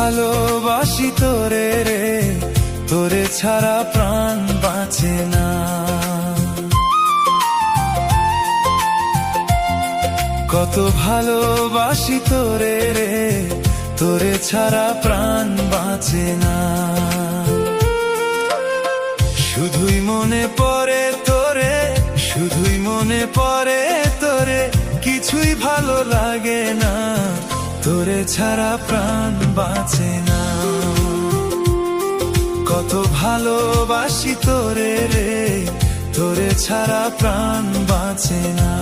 ভালোবাসি তোরে রে, তোরে ছাড়া প্রাণ বাঁচে না। কত ভালোবাসি তোরে রে, তোরে ছাড়া প্রাণ বাঁচে না। শুধুই মনে পড়ে তোরে, শুধুই মনে পড়ে তোরে, কিছুই ভালো লাগে না, তোরে ছাড়া প্রাণ বাঁচে না। কত ভালোবাসি তোরে রে, তোরে ছাড়া প্রাণ বাঁচে না।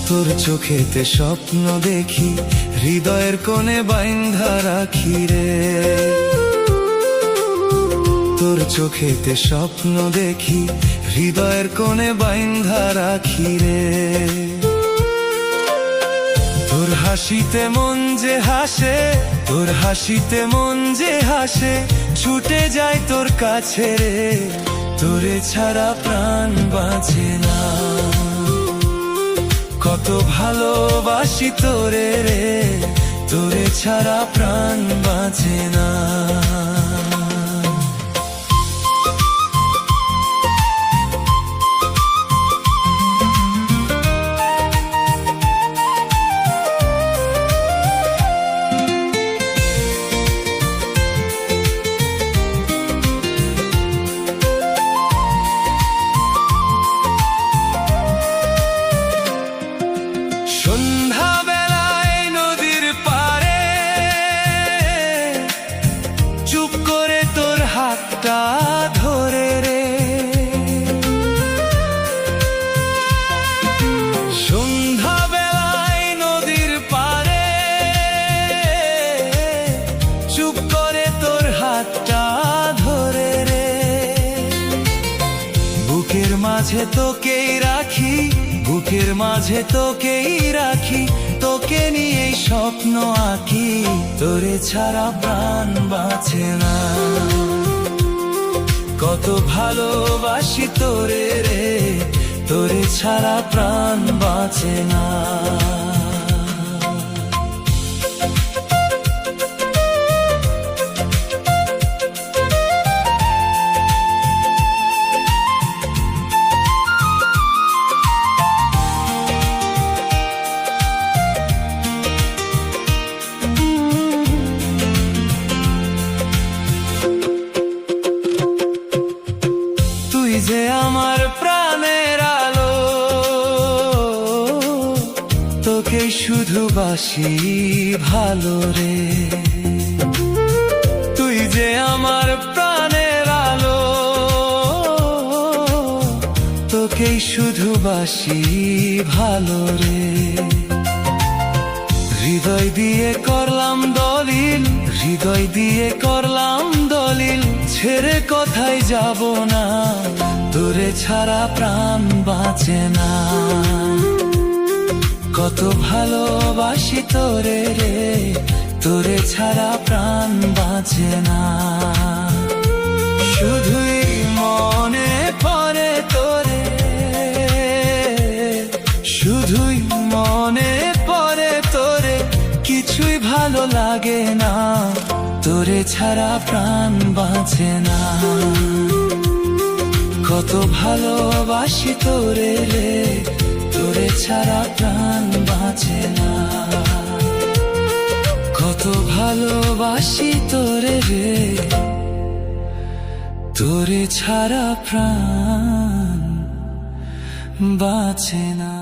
তোর চোখেতে স্বপ্ন দেখি, হৃদয়ের কোণে বাইন্ধা রাখি রে। তোর চোখেতে স্বপ্ন দেখি, হৃদয়ের কোণে বাইন্ধা রাখি রে। তোর হাসিতে মন যে হাসে, তোর হাসিতে মন যে হাসে, ছুটে যায় তোর কাছে রে, তোরে ছাড়া প্রাণ বাঁচে না। কত ভালোবাসি তোরে রে, তোরে ছাড়া প্রাণ বাঁচে না। সন্ধ্যাবেলায় নদীর পাড়ে চুপ করে তোর হাতটা ধরে রে। সন্ধ্যাবেলায় নদীর পাড়ে চুপ করে তোর হাতটা ধরে রে। বুকের মাঝে তোকেই রাখি, বুকের মাঝে তোকেই রাখি, তোকে নিয়ে স্বপ্ন আঁকি, তোরে ছাড়া প্রাণ বাঁচে না। কত ভালোবাসি তোরে রে, তোরে ছাড়া প্রাণ বাঁচে না। যে আমার প্রাণের আলো, তোকে শুধু বাসি ভালো রে। তুই যে আমার প্রাণের আলো, তোকে শুধু বাসি ভালো রে। হৃদয় দিয়ে করলাম দলিল, হৃদয় দিয়ে করলাম দলিল, ছেড়ে কোথায় যাব না, তোরে ছাড়া প্রাণ বাঁচে না। কত ভালোবাসি তোরে রে, তোরে ছাড়া প্রাণ বাঁচে না। শুধুই মনে পড়ে তোরে, শুধুই মনে পড়ে তোরে, কিছুই ভালো লাগে না, তোরে ছাড়া প্রাণ বাঁচে না। কত ভালোবাসি তোরে রে, তোরে ছাড়া প্রাণ বাঁচে না। কত ভালোবাসি তোরে রে, তোরে ছাড়া প্রাণ বাঁচে না।